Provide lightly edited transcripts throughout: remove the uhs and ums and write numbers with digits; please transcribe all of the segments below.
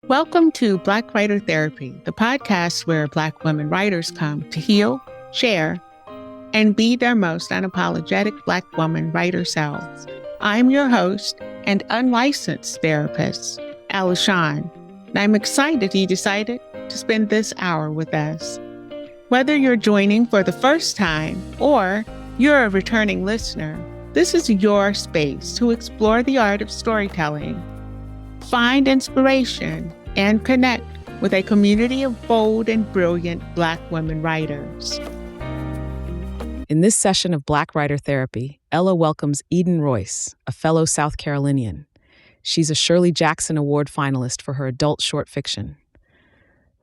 Welcome to Black Writer Therapy, the podcast where Black women writers come to heal, share, and be their most unapologetic Black woman writer selves. I'm your host and unlicensed therapist, Ella Shawn, and I'm excited you decided to spend this hour with us. Whether you're joining for the first time or you're a returning listener, this is your space to explore the art of storytelling, find inspiration, and connect with a community of bold and brilliant Black women writers. In this session of Black Writer Therapy, Ella welcomes Eden Royce, a fellow South Carolinian. She's a Shirley Jackson Award finalist for her adult short fiction,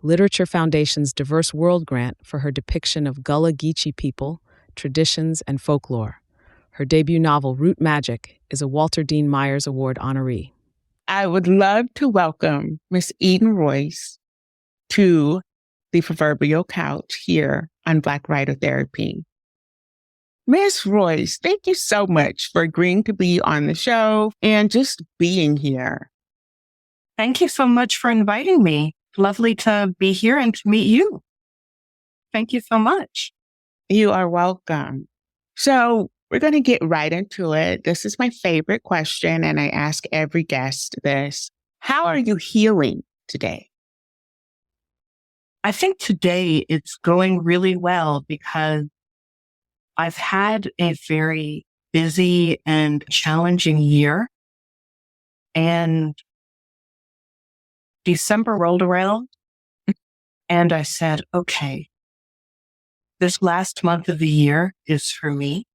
Literature Foundation's Diverse World Grant for her depiction of Gullah Geechee people, traditions, and folklore. Her debut novel, Root Magic, is a Walter Dean Myers Award honoree. I would love to welcome Miss Eden Royce to the proverbial couch here on Black Writer Therapy. Miss Royce, thank you so much for agreeing to be on the show and just being here. Thank you so much for inviting me. Lovely to be here and to meet you. Thank you so much. You are welcome. So we're going to get right into it. This is my favorite question, and I ask every guest this. How are you healing today? I think today it's going really well because I've had a very busy and challenging year. And December rolled around and I said, okay, this last month of the year is for me.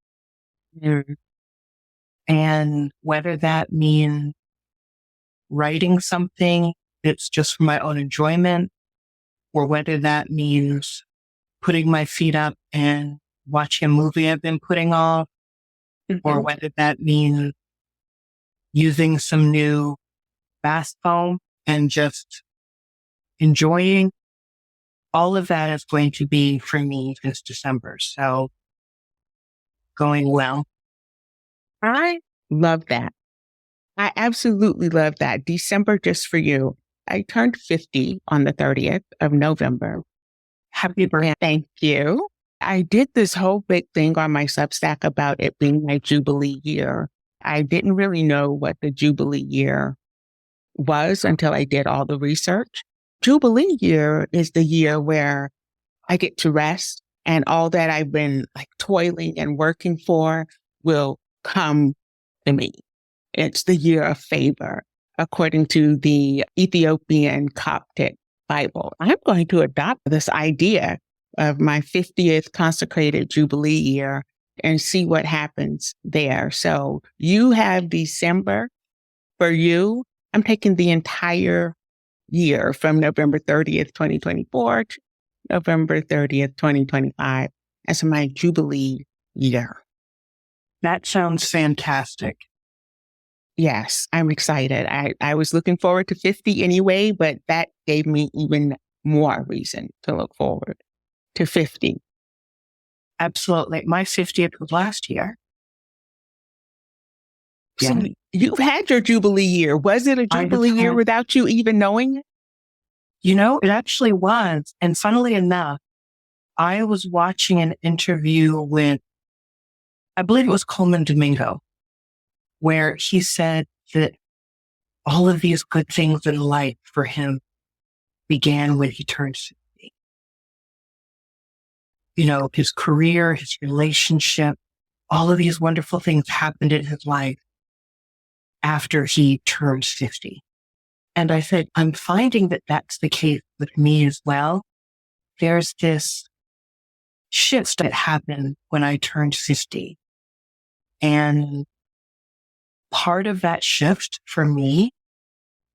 And whether that means writing something that's just for my own enjoyment, or whether that means putting my feet up and watching a movie I've been putting off, or whether that means using some new bath foam and just enjoying, all of that is going to be for me this December. So going well. I love that. I absolutely love that. December just for you. I turned 50 on the 30th of November. Happy birthday. Thank you. I did this whole big thing on my Substack about it being my Jubilee year. I didn't really know what the Jubilee year was until I did all the research. Jubilee year is the year where I get to rest and all that I've been toiling and working for will come to me. It's the year of favor, according to the Ethiopian Coptic Bible. I'm going to adopt this idea of my 50th consecrated Jubilee year and see what happens there. So you have December for you. I'm taking the entire year from November 30th, 2024 to November 30th, 2025 as my Jubilee year. That sounds fantastic. Yes, I'm excited. I was looking forward to 50 anyway, but that gave me even more reason to look forward to 50. Absolutely. My 50th was last year. So you've had your Jubilee year. Was it a Jubilee year without you even knowing it? You know, it actually was. And funnily enough, I was watching an interview with, I believe it was Coleman Domingo, where he said that all of these good things in life for him began when he turned 60. You know, his career, his relationship, all of these wonderful things happened in his life after he turned 50. And I said, I'm finding that that's the case with me as well. There's this shift that happened when I turned 50. And part of that shift for me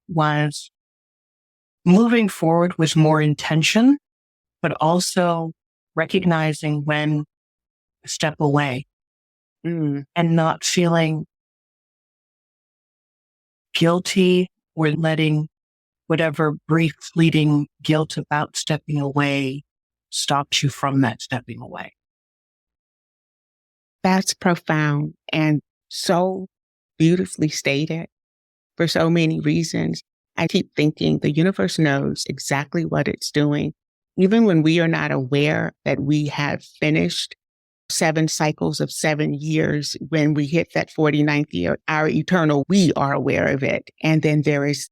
was moving forward with more intention, but also recognizing when to step away and not feeling guilty or letting whatever brief fleeting guilt about stepping away stops you from that stepping away. That's profound and so beautifully stated for so many reasons. I keep thinking the universe knows exactly what it's doing, even when we are not aware that we have finished 7 cycles of 7 years. When we hit that 49th year, our eternal, we are aware of it. And then there is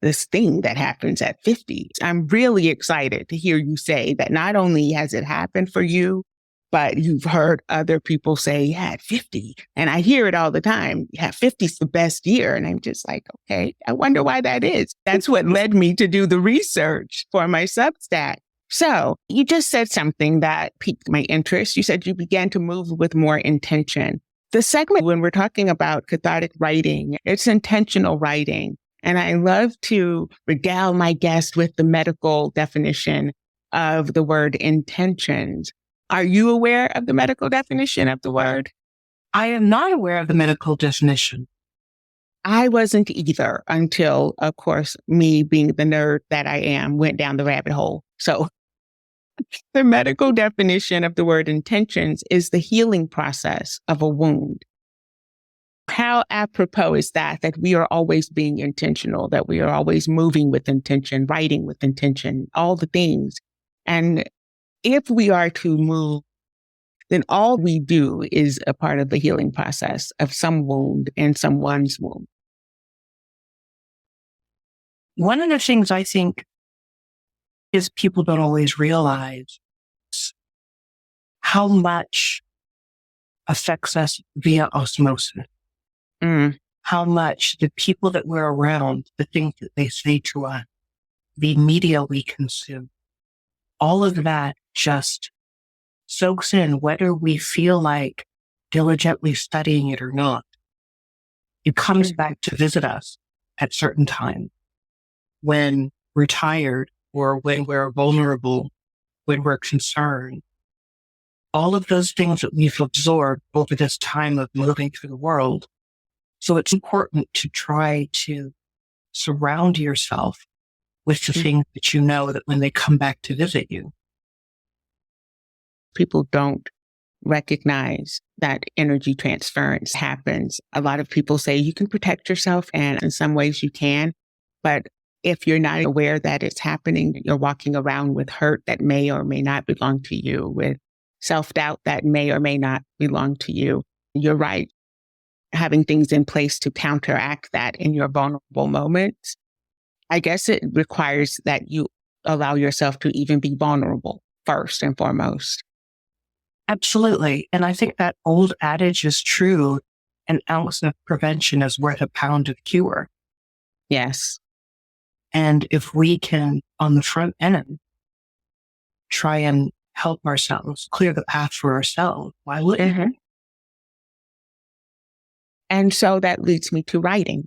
this thing that happens at 50. I'm really excited to hear you say that not only has it happened for you, but you've heard other people say, yeah, at 50. And I hear it all the time. Yeah, 50 is the best year. And I'm just like, okay, I wonder why that is. That's what led me to do the research for my Substack. So you just said something that piqued my interest. You said you began to move with more intention. The segment, when we're talking about cathartic writing, it's intentional writing. And I love to regale my guest with the medical definition of the word intentions. Are you aware of the medical definition of the word? I am not aware of the medical definition. I wasn't either until, of course, me being the nerd that I am, went down the rabbit hole. So the medical definition of the word intentions is the healing process of a wound. How apropos is that we are always being intentional, that we are always moving with intention, writing with intention, all the things. And if we are to move, then all we do is a part of the healing process of some wound and someone's wound. One of the things I think is people don't always realize how much affects us via osmosis. How much the people that we're around, the things that they say to us, the media we consume, all of that just soaks in, whether we feel like diligently studying it or not. It comes back to visit us at certain times when we're tired or when we're vulnerable, when we're concerned. All of those things that we've absorbed over this time of moving through the world. So it's important to try to surround yourself with the things that you know that when they come back to visit you. People don't recognize that energy transference happens. A lot of people say you can protect yourself, and in some ways you can. But if you're not aware that it's happening, you're walking around with hurt that may or may not belong to you, with self-doubt that may or may not belong to you. You're right. Having things in place to counteract that in your vulnerable moments, I guess it requires that you allow yourself to even be vulnerable first and foremost. Absolutely. And I think that old adage is true. An ounce of prevention is worth a pound of cure. Yes. And if we can, on the front end, try and help ourselves, clear the path for ourselves, why wouldn't we? And so that leads me to writing.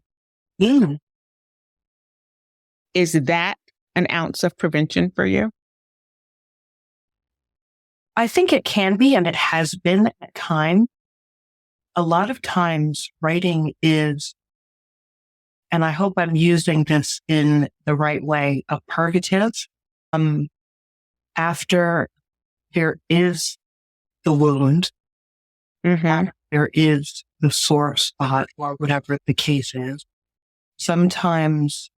Is that an ounce of prevention for you? I think it can be, and it has been at times. A lot of times writing is, and I hope I'm using this in the right way, a purgative. After there is the wound, there is the sore spot or whatever the case is. Sometimes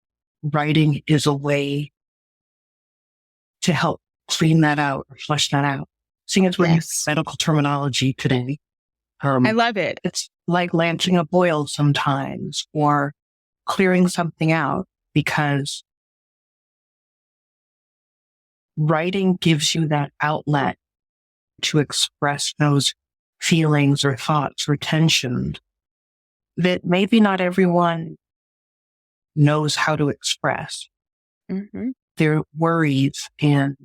writing is a way to help clean that out or flush that out. Seeing as we're using medical terminology today. I love it. It's like lancing a boil sometimes or clearing something out, because writing gives you that outlet to express those feelings or thoughts or tensions that maybe not everyone knows how to express. Their worries and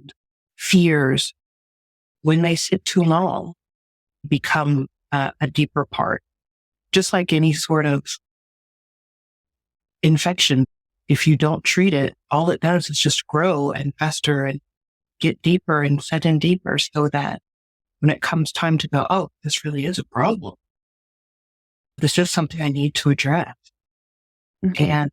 fears, when they sit too long, become a deeper part. Just like any sort of infection, if you don't treat it, all it does is just grow and fester and get deeper and set in deeper, so that when it comes time to go, oh, this really is a problem. This is something I need to address. And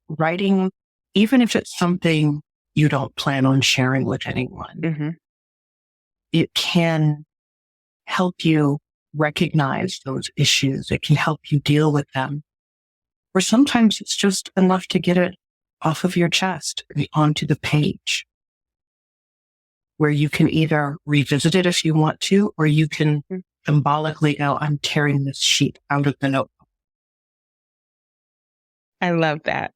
writing, even if it's something you don't plan on sharing with anyone, it can help you recognize those issues. It can help you deal with them. Or sometimes it's just enough to get it off of your chest and onto the page, where you can either revisit it if you want to, or you can symbolically go, I'm tearing this sheet out of the notebook. I love that.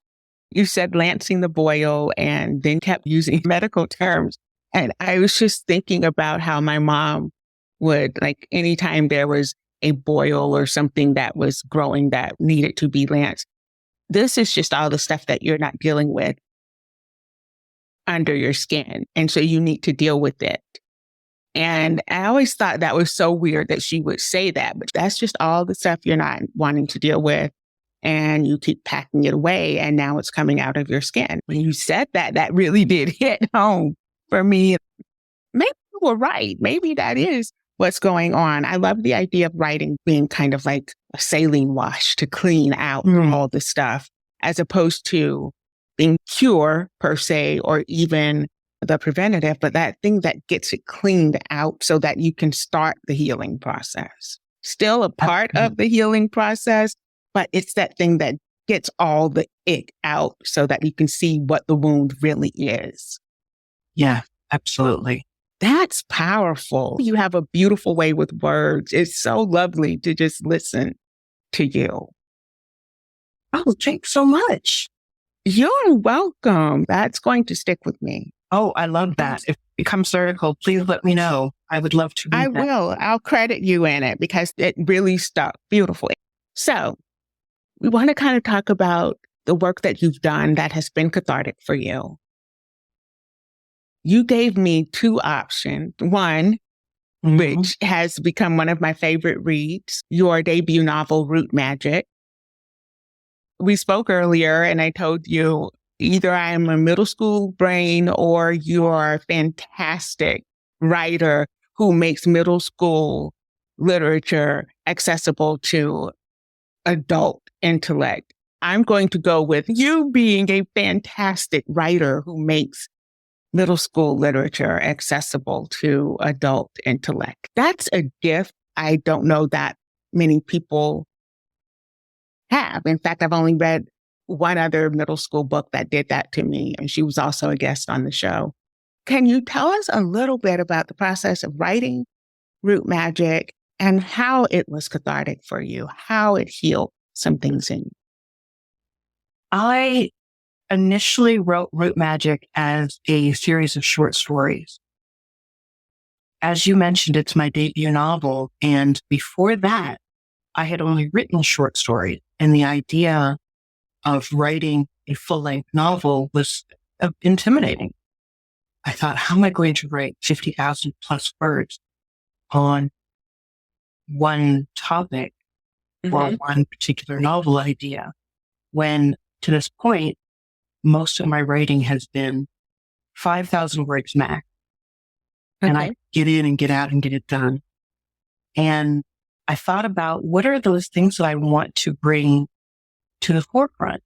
You said lancing the boil and then kept using medical terms. And I was just thinking about how my mom would, like, anytime there was a boil or something that was growing that needed to be lanced, this is just all the stuff that you're not dealing with under your skin. And so you need to deal with it. And I always thought that was so weird that she would say that, but that's just all the stuff you're not wanting to deal with. And you keep packing it away, and now it's coming out of your skin. When you said that, that really did hit home for me. Maybe you were right. Maybe that is what's going on. I love the idea of writing being kind of like a saline wash to clean out all the stuff, as opposed to being cure per se, or even the preventative, but that thing that gets it cleaned out so that you can start the healing process. Still a part of the healing process, but it's that thing that gets all the ick out so that you can see what the wound really is. Yeah, absolutely. That's powerful. You have a beautiful way with words. It's so lovely to just listen to you. Oh, thanks so much. You're welcome. That's going to stick with me. Oh, I love that. If it becomes lyrical, please let me know. I would love to read that. will. I'll credit you in it because it really stuck beautifully. So we want to kind of talk about the work that you've done that has been cathartic for you. You gave me two options. One, which has become one of my favorite reads, your debut novel, Root Magic. We spoke earlier and I told you either I am a middle school brain or you are a fantastic writer who makes middle school literature accessible to adult intellect. I'm going to go with you being a fantastic writer who makes middle school literature accessible to adult intellect. That's a gift I don't know that many people have. In fact, I've only read one other middle school book that did that to me, and she was also a guest on the show. Can you tell us a little bit about the process of writing Root Magic and how it was cathartic for you, how it healed some things in you? I initially wrote Root Magic as a series of short stories. As you mentioned, it's my debut novel. And before that, I had only written short stories. And the idea of writing a full-length novel was intimidating. I thought, how am I going to write 50,000 plus words on one topic or one particular novel idea, when to this point, most of my writing has been 5,000 words max. And I get in and get out and get it done. And I thought about what are those things that I want to bring to the forefront.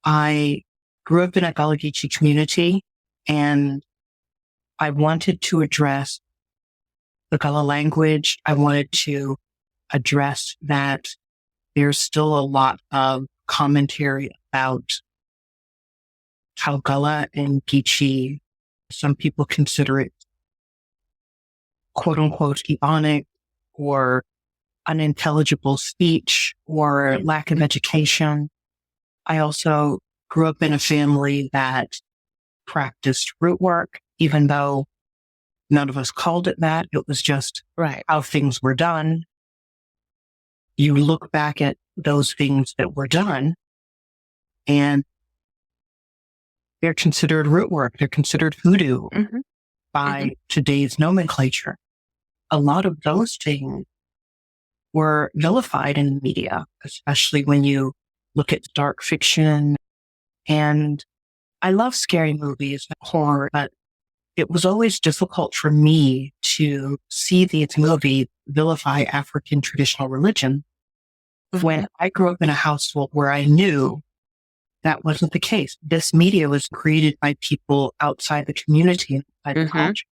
I grew up in a Gullah community, and I wanted to address the Gullah language. I wanted to address that there's still a lot of commentary about how Gullah and Geechee, some people consider it quote unquote ebonic or unintelligible speech or lack of education. I also grew up in a family that practiced root work, even though none of us called it that. It was just how things were done. You look back at those things that were done, and they're considered root work. They're considered hoodoo by today's nomenclature. A lot of those things were vilified in the media, especially when you look at dark fiction. And I love scary movies and horror, but it was always difficult for me to see these movies vilify African traditional religion when I grew up in a household where I knew that wasn't the case. This media was created by people outside the community, outside the culture,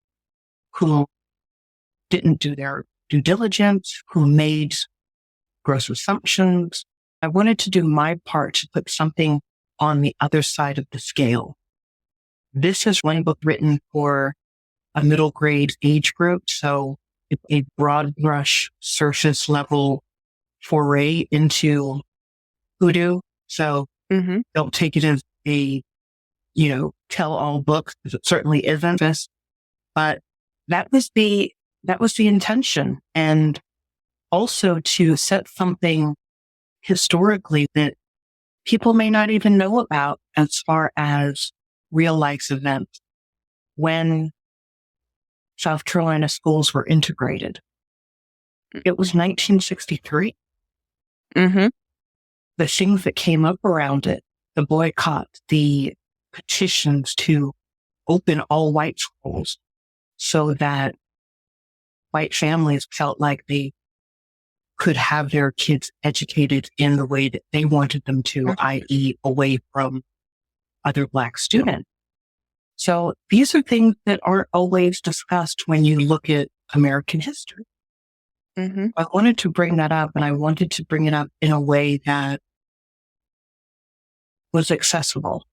who didn't do their due diligence, who made gross assumptions. I wanted to do my part to put something on the other side of the scale. This is one book written for a middle grade age group, so it's a broad brush, surface level foray into hoodoo. So don't take it as a, tell all book, because it certainly isn't. But that was the intention. And also to set something historically that people may not even know about as far as real life events. When South Carolina schools were integrated, it was 1963. The things that came up around it, the boycott, the petitions to open all white schools so that white families felt like they could have their kids educated in the way that they wanted them to, i.e. away from other Black students. So these are things that aren't always discussed when you look at American history. I wanted to bring that up, and I wanted to bring it up in a way that was accessible,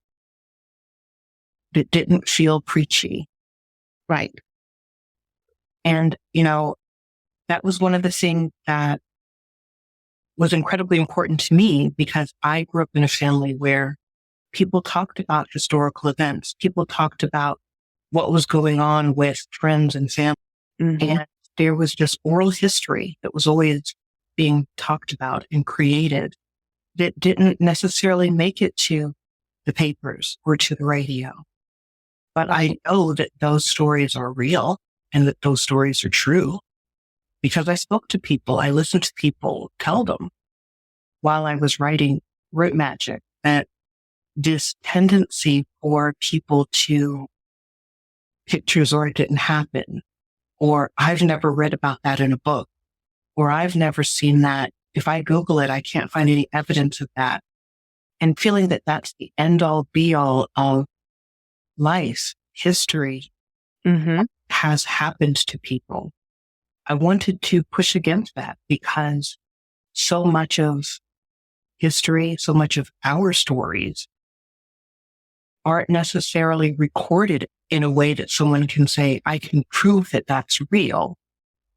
that didn't feel preachy. Right. And, that was one of the things that was incredibly important to me, because I grew up in a family where people talked about historical events. People talked about what was going on with friends and family. And there was just oral history that was always being talked about and created that didn't necessarily make it to the papers or to the radio. But I know that those stories are real and that those stories are true because I spoke to people. I listened to people tell them while I was writing Root Magic that this tendency for people to pictures or it didn't happen, or I've never read about that in a book, or I've never seen that. If I Google it, I can't find any evidence of that. And feeling that that's the end all be all of life, history has happened to people. I wanted to push against that because so much of history, so much of our stories aren't necessarily recorded in a way that someone can say, I can prove that that's real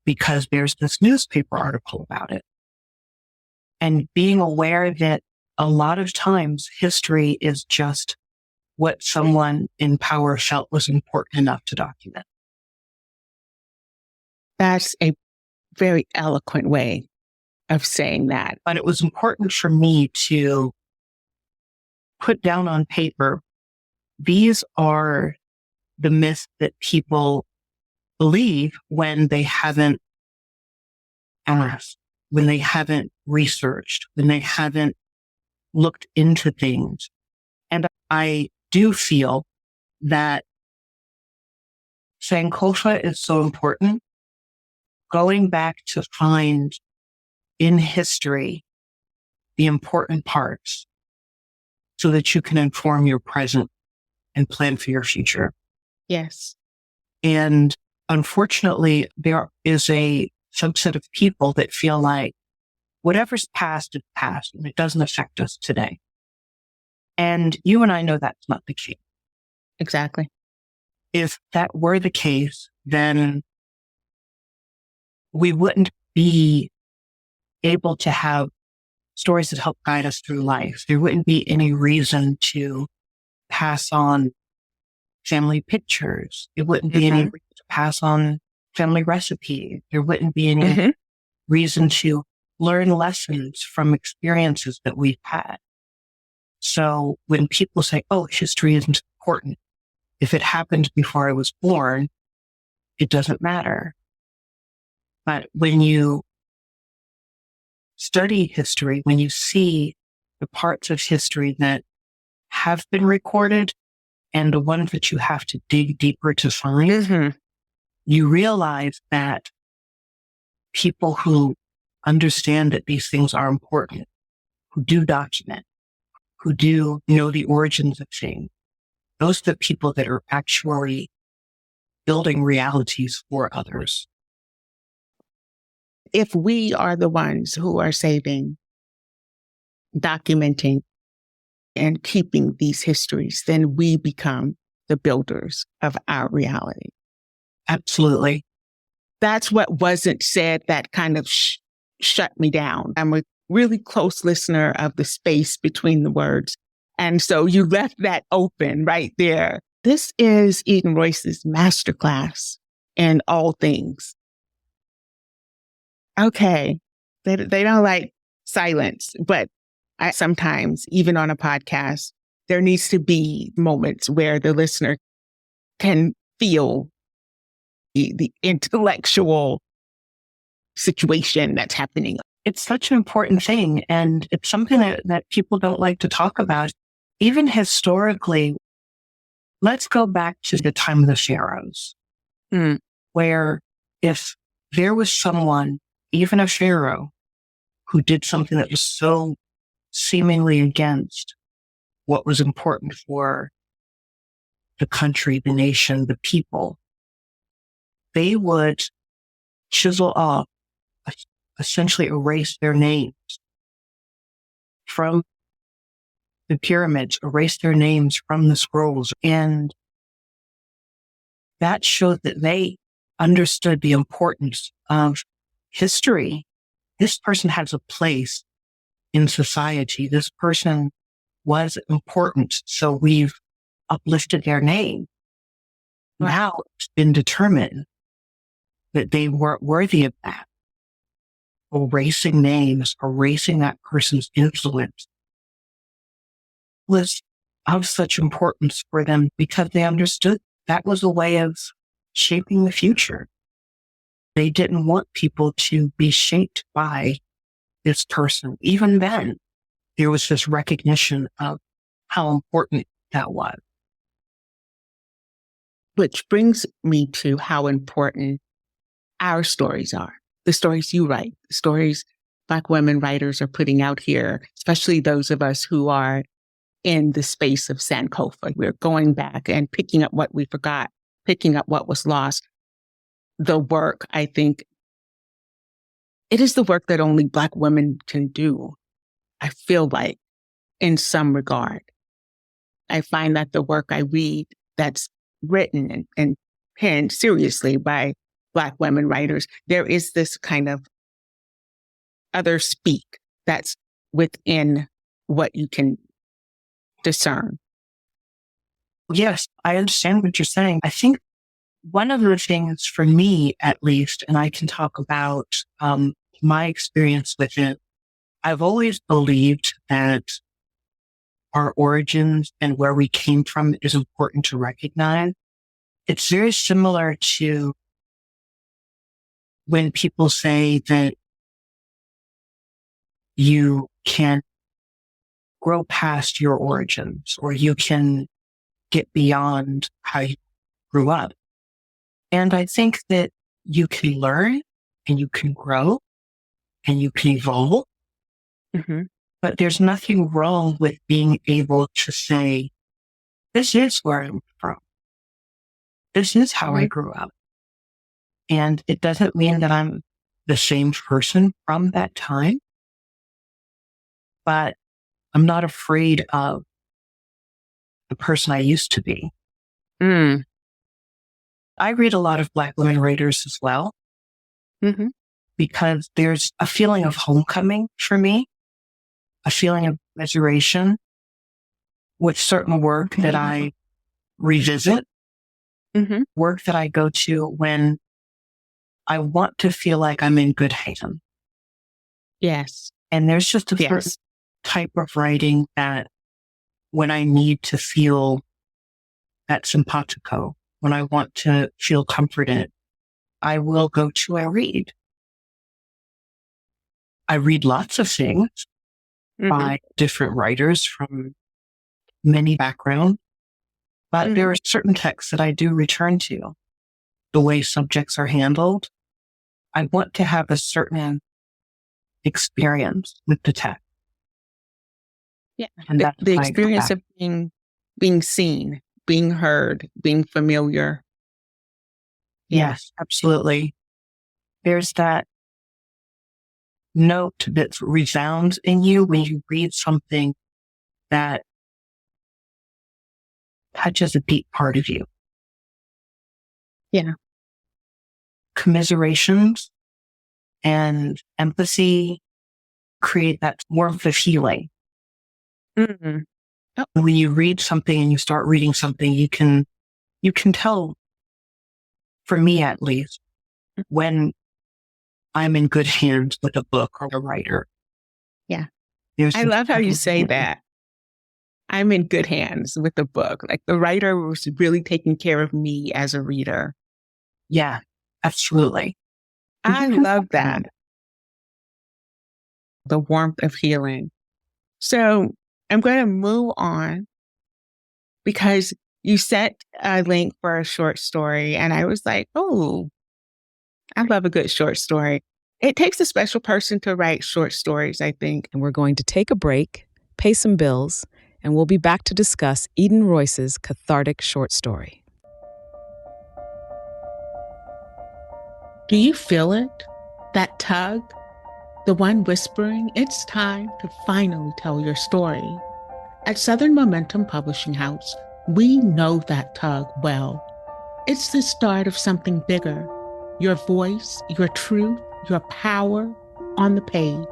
because there's this newspaper article about it. And being aware that a lot of times history is just what someone in power felt was important enough to document. That's a very eloquent way of saying that. But it was important for me to put down on paper, these are the myths that people believe when they haven't asked, when they haven't researched, when they haven't looked into things. And I do feel that Sankofa is so important. Going back to find in history the important parts so that you can inform your present and plan for your future. Yes. And unfortunately, there is a subset of people that feel like whatever's past is past and it doesn't affect us today. And you and I know that's not the case. Exactly. If that were the case, then we wouldn't be able to have stories that help guide us through life. There wouldn't be any reason to pass on family pictures. It wouldn't be any reason to pass on family recipes. There wouldn't be any reason to learn lessons from experiences that we've had. So when people say, oh, history isn't important, if it happened before I was born, it doesn't matter. But when you study history, when you see the parts of history that have been recorded and the ones that you have to dig deeper to find, you realize that people who understand that these things are important, who do document, who do know the origins of things, those are the people that are actually building realities for others. If we are the ones who are saving, documenting, and keeping these histories, then we become the builders of our reality. Absolutely. That's what wasn't said that kind of shut me down. I'm a really close listener of the space between the words. And so you left that open right there. This is Eden Royce's masterclass in all things. Okay. They don't like silence, but I sometimes, even on a podcast, there needs to be moments where the listener can feel the intellectual situation that's happening. It's such an important thing. And it's something that people don't like to talk about. Even historically, let's go back to the time of the pharaohs, where if there was someone, even a pharaoh, who did something that was so seemingly against what was important for the country, the nation, the people, they would chisel off, essentially erase their names from the pyramids, erase their names from the scrolls. And that showed that they understood the importance of history. This person has a place in society. This person was important. So we've uplifted their name. Now it's been determined that they weren't worthy of that. Erasing names, erasing that person's influence was of such importance for them because they understood that was a way of shaping the future. They didn't want people to be shaped by this person. Even then, there was this recognition of how important that was. Which brings me to how important our stories are. The stories you write, the stories Black women writers are putting out here, especially those of us who are in the space of Sankofa. We're going back and picking up what we forgot, picking up what was lost. The work, I think, it is the work that only Black women can do, I feel like, in some regard. I find that the work I read that's written and penned seriously by Black women writers, there is this kind of other speak that's within what you can discern. Yes, I understand what you're saying. I think one of the things for me, at least, and I can talk about my experience with it, I've always believed that our origins and where we came from is important to recognize. It's very similar to when people say that you can grow past your origins or you can get beyond how you grew up. And I think that you can learn and you can grow and you can evolve. But there's nothing wrong with being able to say, this is where I'm from. This is how I grew up. And it doesn't mean that I'm the same person from that time, but I'm not afraid of the person I used to be. I read a lot of Black women writers as well, because there's a feeling of homecoming for me, a feeling of restoration with certain work that I revisit, work that I go to when I want to feel like I'm in good hands. Yes. And there's just a certain type of writing that when I need to feel that simpatico, when I want to feel comforted, I will go to a read. I read lots of things by different writers from many backgrounds, but there are certain texts that I do return to. The way subjects are handled, I want to have a certain experience with the text. Yeah, and the experience of being seen, being heard, being familiar. Yes, absolutely. There's that note that resounds in you when you read something that touches a deep part of you. Yeah. Commiserations and empathy create that warmth of healing. Mm-hmm. Oh. When you read something and you start reading something, you can tell, for me at least, when I'm in good hands with a book or a writer. Yeah. There's I love how you say that. I'm in good hands with the book. Like the writer was really taking care of me as a reader. Yeah, absolutely. I love that. The warmth of healing. So I'm going to move on because you sent a link for a short story and I was like, oh, I love a good short story. It takes a special person to write short stories, I think. And we're going to take a break, pay some bills, and we'll be back to discuss Eden Royce's cathartic short story. Do you feel it? That tug? The one whispering, it's time to finally tell your story. At Southern Momentum Publishing House, we know that tug well. It's the start of something bigger. Your voice, your truth, your power on the page.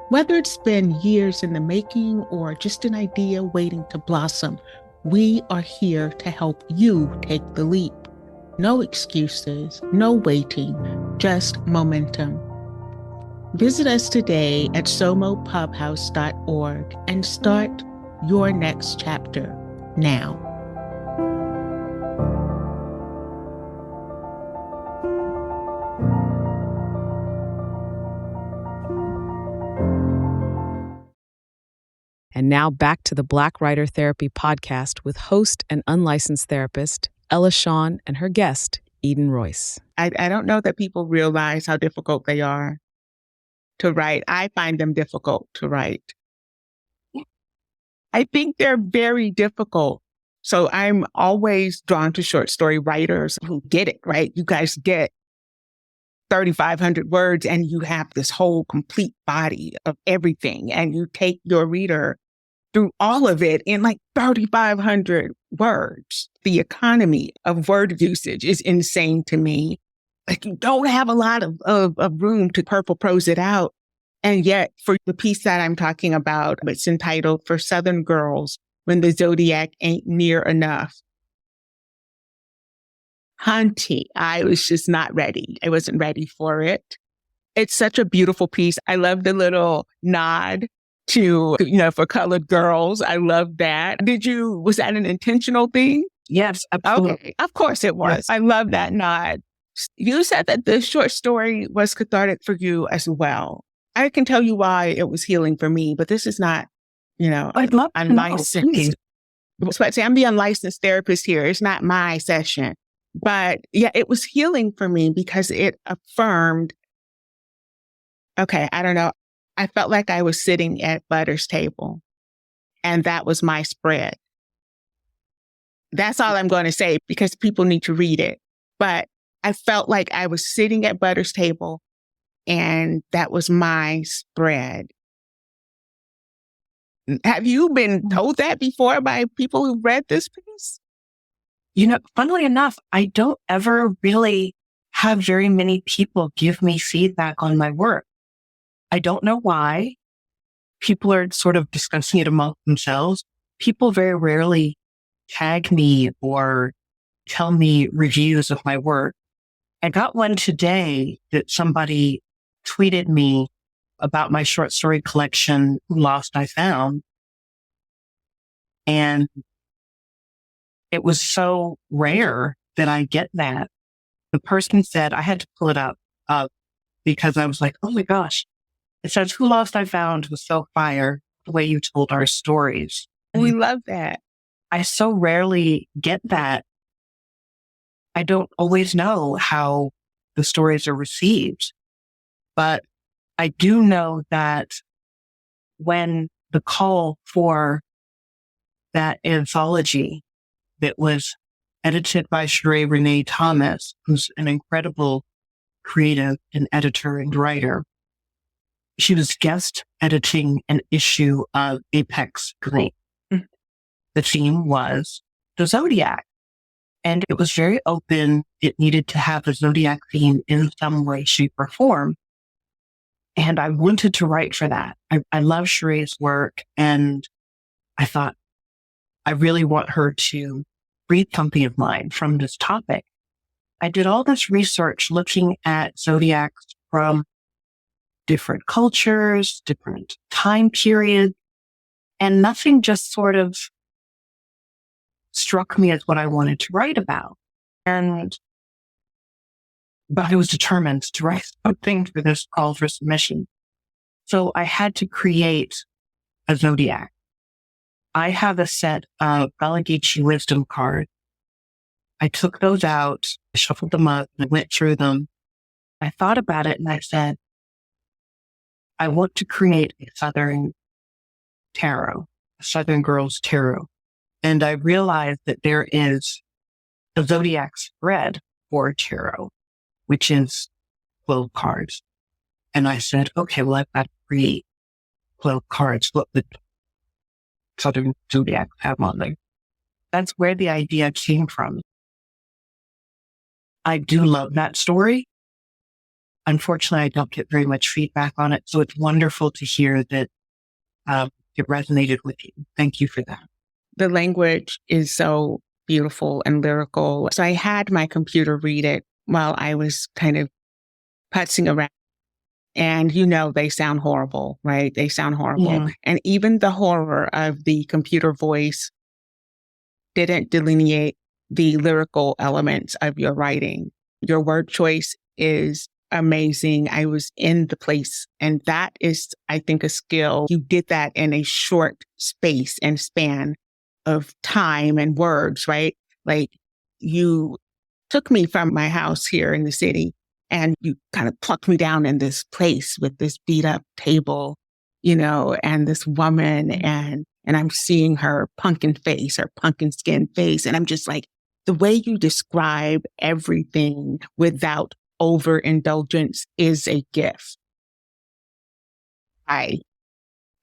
Whether it's been years in the making or just an idea waiting to blossom, we are here to help you take the leap. No excuses, no waiting, just momentum. Visit us today at somopubhouse.org and start your next chapter now. And now back to the Black Writer Therapy podcast with host and unlicensed therapist Ella Shawn and her guest, Eden Royce. I don't know that people realize how difficult they are to write. I find them difficult to write. I think they're very difficult. So I'm always drawn to short story writers who get it, right? You guys get 3,500 words and you have this whole complete body of everything. And you take your reader through all of it in like 3,500 words. The economy of word usage is insane to me. Like you don't have a lot of room to purple prose it out. And yet for the piece that I'm talking about, it's entitled For Southern Girls When the Zodiac Ain't Near Enough. Hunty, I was just not ready. I wasn't ready for it. It's such a beautiful piece. I love the little nod to, for colored girls. I love that. Was that an intentional thing? Yes, absolutely. Okay, of course it was. Yes. I love that nod. You said that the short story was cathartic for you as well. I can tell you why it was healing for me, but this is not, I'd love to know. unlicensed. I'm the unlicensed therapist here. It's not my session. But yeah, it was healing for me because it affirmed, okay, I don't know. I felt like I was sitting at Butter's table and that was my spread. That's all I'm going to say because people need to read it. But I felt like I was sitting at Butter's table and that was my spread. Have you been told that before by people who read this piece? Funnily enough, I don't ever really have very many people give me feedback on my work. I don't know why. People are sort of discussing it among themselves. People very rarely tag me or tell me reviews of my work. I got one today that somebody tweeted me about my short story collection, Lost I Found. And it was so rare that I get that. The person said, I had to pull it up because I was like, oh my gosh. It says, Who Lost I Found was so fire, the way you told our stories. We love that. I so rarely get that. I don't always know how the stories are received, but I do know that when the call for that anthology that was edited by Sheree Renee Thomas, who's an incredible creative and editor and writer, she was guest editing an issue of Apex Green. The theme was the the Zodiac. And it was very open. It needed to have a Zodiac theme in some way, shape, or form. And I wanted to write for that. I love Sheree's work. And I thought, I really want her to read something of mine from this topic. I did all this research looking at Zodiacs from different cultures, different time periods, and nothing just sort of struck me as what I wanted to write about. But I was determined to write something for this call for submission. So I had to create a Zodiac. I have a set of Gullah wisdom cards. I took those out, I shuffled them up, and I went through them. I thought about it and I said, I want to create a Southern tarot, a Southern girl's tarot. And I realized that there is a Zodiac spread for tarot, which is 12 cards. And I said, okay, well, I've got to create 12 cards. What the Southern Zodiac have on them. That's where the idea came from. I do love that story. Unfortunately, I don't get very much feedback on it. So it's wonderful to hear that it resonated with you. Thank you for that. The language is so beautiful and lyrical. So I had my computer read it while I was kind of putzing around. And they sound horrible, right? They sound horrible. Yeah. And even the horror of the computer voice didn't delineate the lyrical elements of your writing. Your word choice is amazing. I was in the place. And that is, I think, a skill. You did that in a short space and span of time and words, right? Like you took me from my house here in the city and you kind of plucked me down in this place with this beat up table, and this woman and I'm seeing her pumpkin face, her pumpkin skin face. And I'm just like, the way you describe everything without overindulgence is a gift. I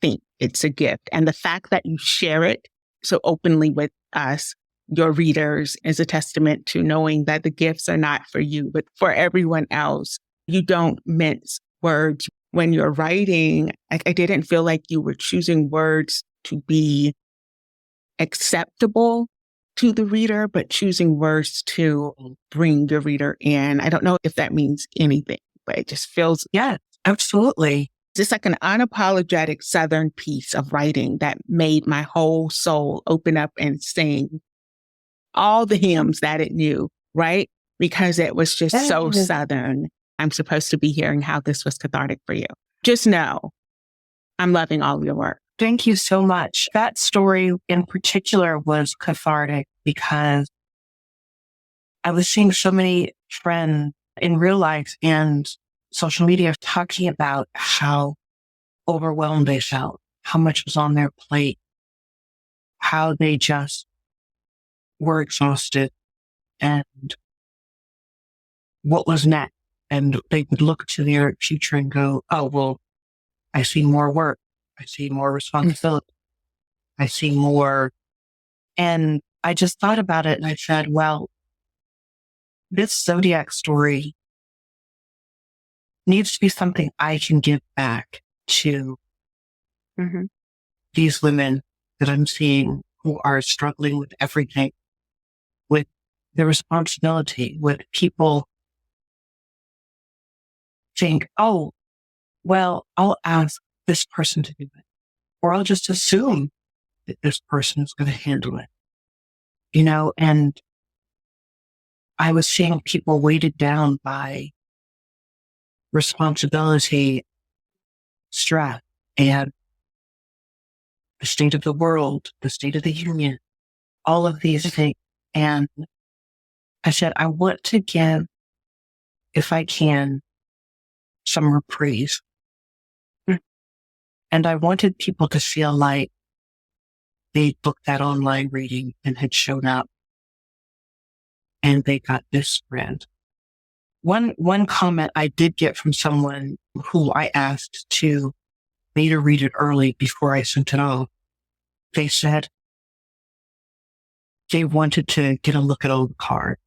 think it's a gift. And the fact that you share it so openly with us, your readers, is a testament to knowing that the gifts are not for you, but for everyone else. You don't mince words. When you're writing, I didn't feel like you were choosing words to be acceptable to the reader, but choosing words to bring the reader in. I don't know if that means anything, but it just feels, yeah, absolutely. It's like an unapologetic Southern piece of writing that made my whole soul open up and sing all the hymns that it knew, right? Because it was just so Southern. I'm supposed to be hearing how this was cathartic for you. Just know, I'm loving all your work. Thank you so much. That story in particular was cathartic because I was seeing so many friends in real life and social media talking about how overwhelmed they felt, how much was on their plate, how they just were exhausted and what was next. And they would look to their future and go, oh, well, I see more work. I see more responsibility. I see more. And I just thought about it and I said, well, this Zodiac story needs to be something I can give back to these women that I'm seeing who are struggling with everything, with the responsibility, with people think, oh, well, I'll ask this person to do it, or I'll just assume that this person is going to handle it, and I was seeing people weighted down by responsibility, stress, and the state of the world, the state of the union, all of these things. And I said, I want to give, if I can, some reprise. And I wanted people to feel like they booked that online reading and had shown up and they got this spread. One comment I did get from someone who I asked to me to read it early before I sent it off. They said, they wanted to get a look at all the cards.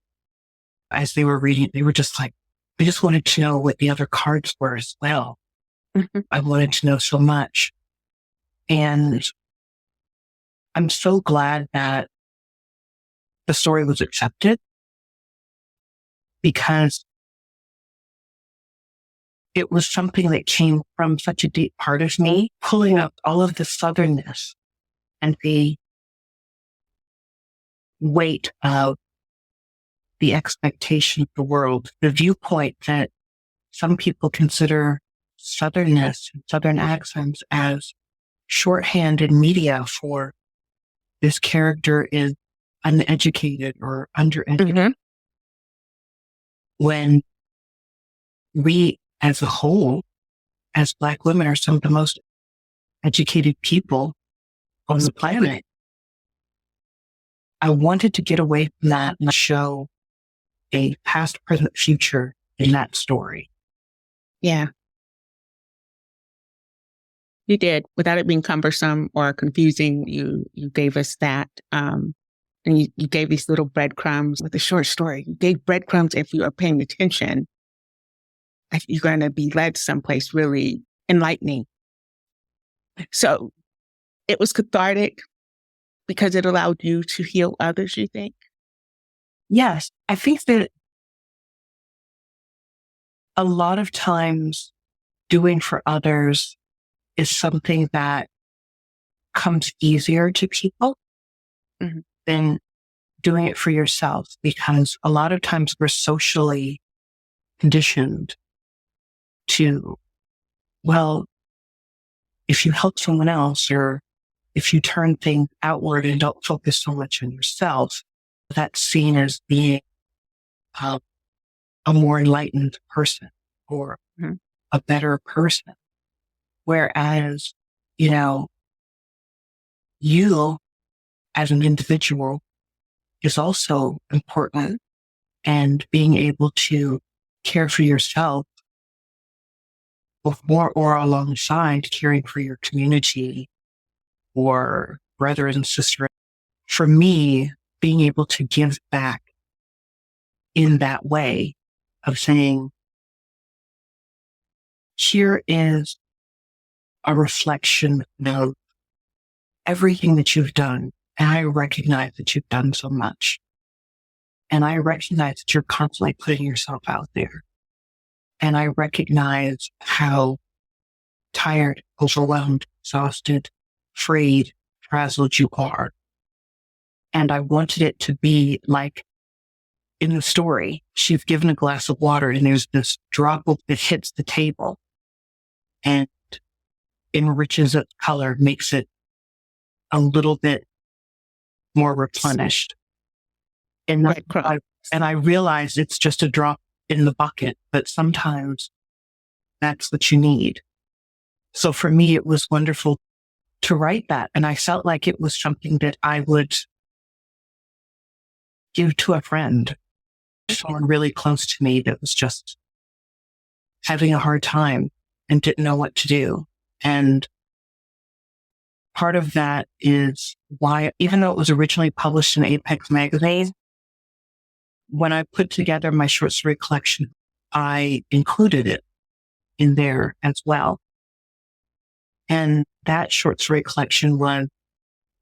As they were reading, they were just like, I just wanted to know what the other cards were as well. I wanted to know so much. And I'm so glad that the story was accepted, because it was something that came from such a deep part of me, pulling up all of the southernness and the weight of the expectation of the world, the viewpoint that some people consider southernness and southern accents as shorthand in media for this character is uneducated or undereducated. When we as a whole, as Black women, are some of the most educated people on the planet. I wanted to get away from that and show a past, present, future in that story. Yeah. You did. Without it being cumbersome or confusing, you gave us that. And you gave these little breadcrumbs with a short story. You gave breadcrumbs if you are paying attention. You're going to be led someplace really enlightening. So it was cathartic because it allowed you to heal others, you think? Yes. I think that a lot of times doing for others is something that comes easier to people than doing it for yourself, because a lot of times we're socially conditioned to, well, if you help someone else, or if you turn things outward and don't focus so much on yourself, that's seen as being a more enlightened person or a better person. Whereas, you as an individual is also important, and being able to care for yourself before or alongside caring for your community or brothers and sisters. For me, being able to give back in that way of saying, here is a reflection of everything that you've done. And I recognize that you've done so much. And I recognize that you're constantly putting yourself out there. And I recognize how tired, overwhelmed, exhausted, afraid, frazzled you are. And I wanted it to be like in the story, she's given a glass of water and there's this drop that hits the table and enriches its color, makes it a little bit more replenished. And I realize it's just a drop in the bucket, but sometimes that's what you need. So for me, it was wonderful to write that. And I felt like it was something that I would give to a friend, someone really close to me that was just having a hard time and didn't know what to do. And part of that is why, even though it was originally published in Apex magazine, when I put together my short story collection, I included it in there as well. And that short story collection was,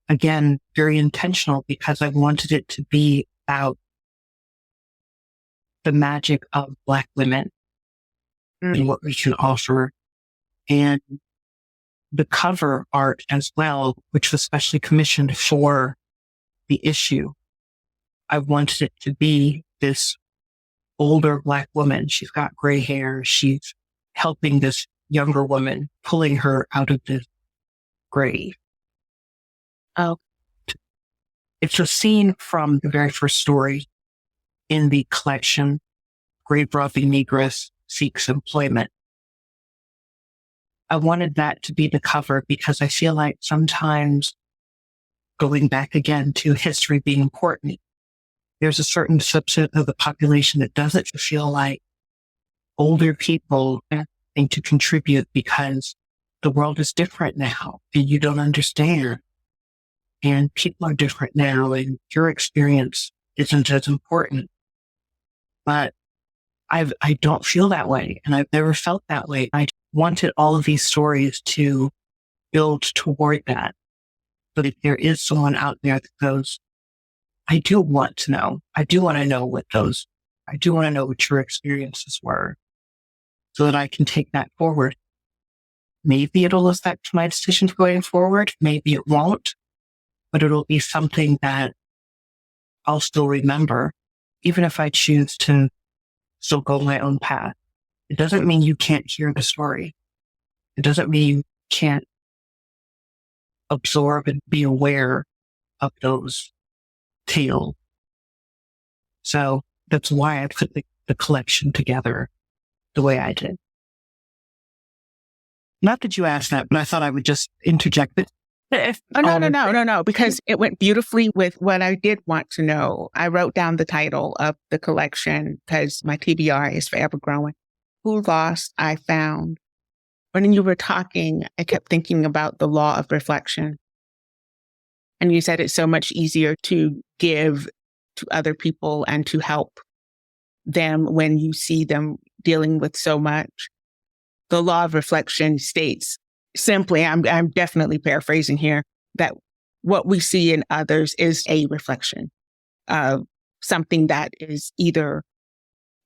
again, very intentional because I wanted it to be about the magic of Black women and what we can offer. And the cover art as well, which was specially commissioned for the issue. I wanted it to be this older Black woman. She's got gray hair. She's helping this younger woman, pulling her out of this grave. Oh, it's a scene from the very first story in the collection, Grave Robbing Negress Seeks Employment. I wanted that to be the cover because I feel like sometimes, going back again to history being important, there's a certain subset of the population that doesn't feel like older people have anything to contribute because the world is different now and you don't understand. and people are different now, and your experience isn't as important. But I don't feel that way, and I've never felt that way. I wanted all of these stories to build toward that. But if there is someone out there that goes, I do want to know. I do want to know I do want to know what your experiences were so that I can take that forward. Maybe it'll affect my decisions going forward. Maybe it won't, but it'll be something that I'll still remember, even if I choose to still go my own path. It doesn't mean you can't hear the story. It doesn't mean you can't absorb and be aware of those tales. So that's why I put the collection together the way I did. Not that you asked that, but I thought I would just interject it. Oh, no, because it went beautifully with what I did want to know. I wrote down the title of the collection because my TBR is forever growing. Who Lost, I Found. When you were talking, I kept thinking about the law of reflection. And you said it's so much easier to give to other people and to help them when you see them dealing with so much. The law of reflection states simply, I'm definitely paraphrasing here, that what we see in others is a reflection of something that is either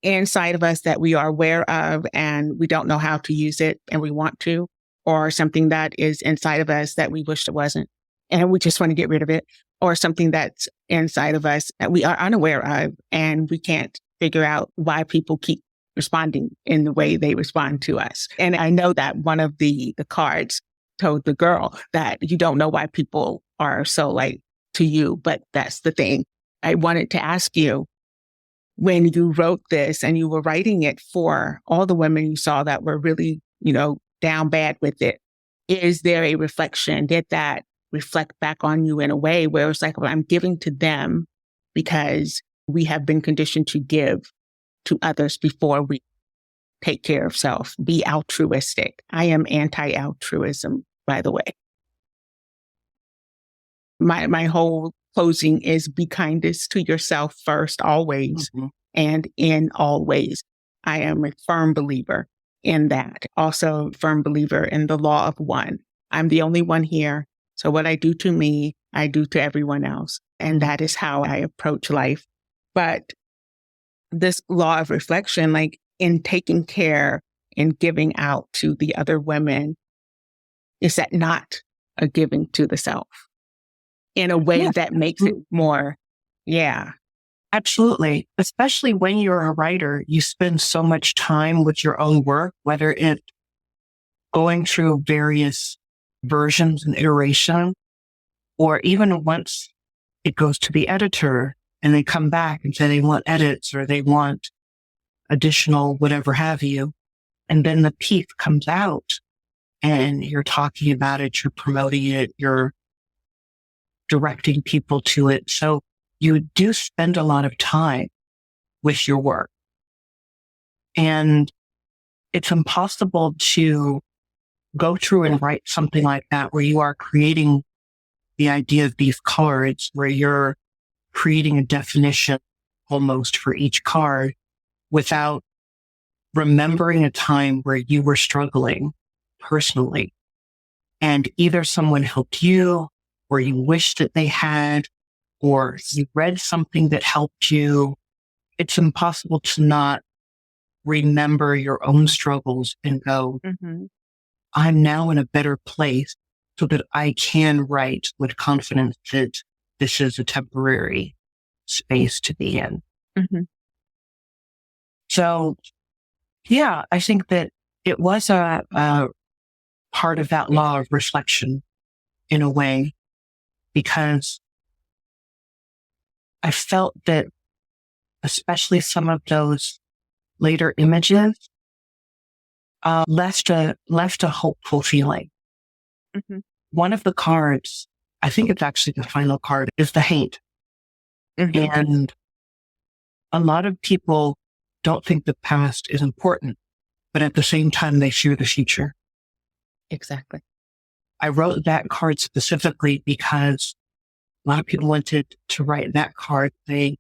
inside of us that we are aware of and we don't know how to use it and we want to, or something that is inside of us that we wish it wasn't and we just want to get rid of it, or something that's inside of us that we are unaware of and we can't figure out why people keep responding in the way they respond to us. And I know that one of the cards told the girl that you don't know why people are so like to you, but that's the thing. I wanted to ask you, when you wrote this and you were writing it for all the women you saw that were really, down bad with it, is there a reflection? Did that reflect back on you in a way where it's like, well, I'm giving to them because we have been conditioned to give to others before we take care of self, be altruistic. I am anti-altruism, by the way. My whole closing is be kindest to yourself first, always, and in all ways. I am a firm believer in that. Also, a firm believer in the law of one. I'm the only one here. So what I do to me, I do to everyone else. And that is how I approach life. But this law of reflection, like in taking care and giving out to the other women, is that not a giving to the self in a way that makes it more, Absolutely. Especially when you're a writer, you spend so much time with your own work, whether it's going through various versions and iterations, or even once it goes to the editor and they come back and say they want edits or they want additional whatever have you. And then the piece comes out and you're talking about it, you're promoting it, you're directing people to it. So you do spend a lot of time with your work. And it's impossible to go through and write something like that where you are creating the idea of these cards, where you're creating a definition almost for each card without remembering a time where you were struggling personally. And either someone helped you, or you wished that they had, or you read something that helped you. It's impossible to not remember your own struggles and go, I'm now in a better place so that I can write with confidence that this is a temporary space to be in. So, I think that it was a part of that law of reflection in a way, because I felt that especially some of those later images left a hopeful feeling. One of the cards, I think it's actually the final card, is the hate. And a lot of people don't think the past is important, but at the same time, they fear the future. Exactly. I wrote that card specifically because A lot of people wanted to write that card saying,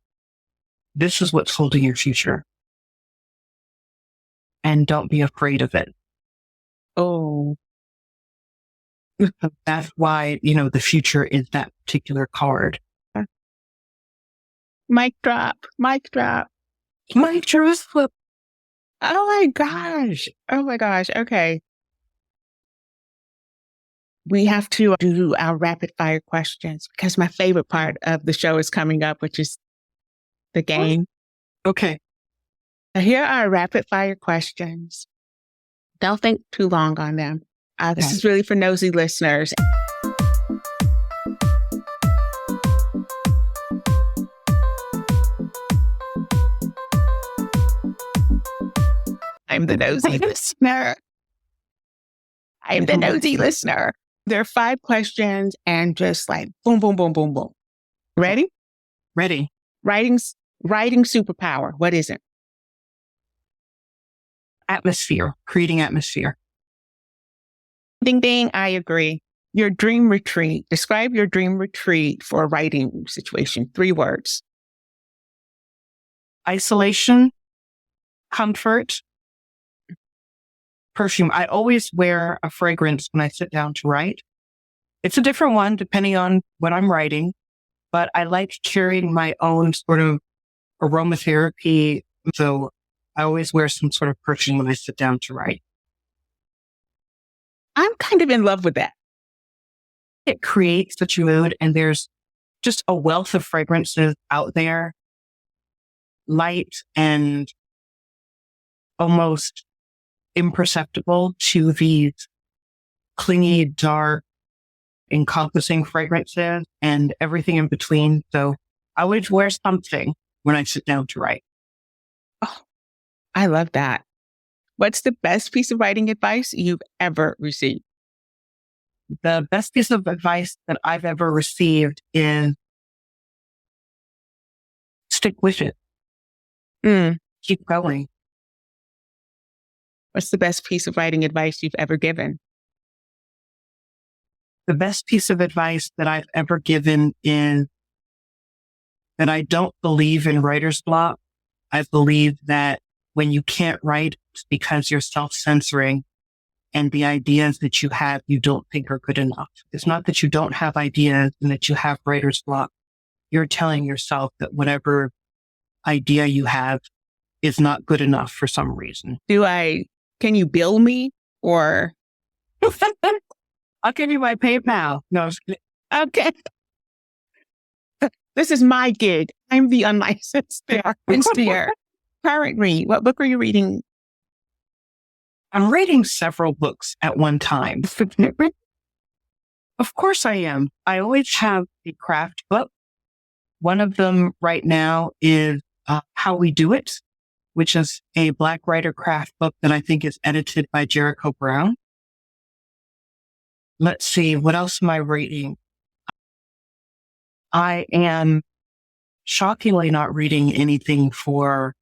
this is what's holding your future. And don't be afraid of it. Oh, That's why, the future is that particular card. mic drop, mic drop. My truth flip. Oh my gosh. Oh my gosh. Okay. We have to do our rapid fire questions because my favorite part of the show is coming up, which is the game. Okay. Here are rapid fire questions. Don't think too long on them. This Okay. is really for nosy listeners. I'm the nosy listener. I'm the nosy listener. There are 5 questions and just like boom, boom, boom, boom, boom. Ready? Ready. Writing superpower. What is it? Atmosphere. Creating atmosphere. Ding, ding. I agree. Your dream retreat. Describe your dream retreat for a writing situation. 3 words. Isolation. Comfort. Perfume. I always wear a fragrance when I sit down to write. It's a different one depending on what I'm writing, but I like carrying my own sort of aromatherapy. So I always wear some sort of perfume when I sit down to write. I'm kind of in love with that. It creates such a mood, and there's just a wealth of fragrances out there, light and almost imperceptible to these clingy, dark, encompassing fragrances and everything in between. So I always wear something when I sit down to write. Oh, I love that. What's the best piece of writing advice you've ever received? The best piece of advice that I've ever received is stick with it. Keep going. What's the best piece of writing advice you've ever given? The best piece of advice that I've ever given is that I don't believe in writer's block. I believe that when you can't write, it's because you're self-censoring and the ideas that you have, you don't think are good enough. It's not that you don't have ideas and that you have writer's block. You're telling yourself that whatever idea you have is not good enough for some reason. Can you bill me or? I'll give you my PayPal. No. Okay. This is my gig. I'm the unlicensed therapist here. Currently, what book are you reading? I'm reading several books at one time. Of course I am. I always have a craft book. One of them right now is How We Do It, which is a Black writer craft book that I think is edited by Jericho Brown. Let's see, what else am I reading? I am shockingly not reading anything for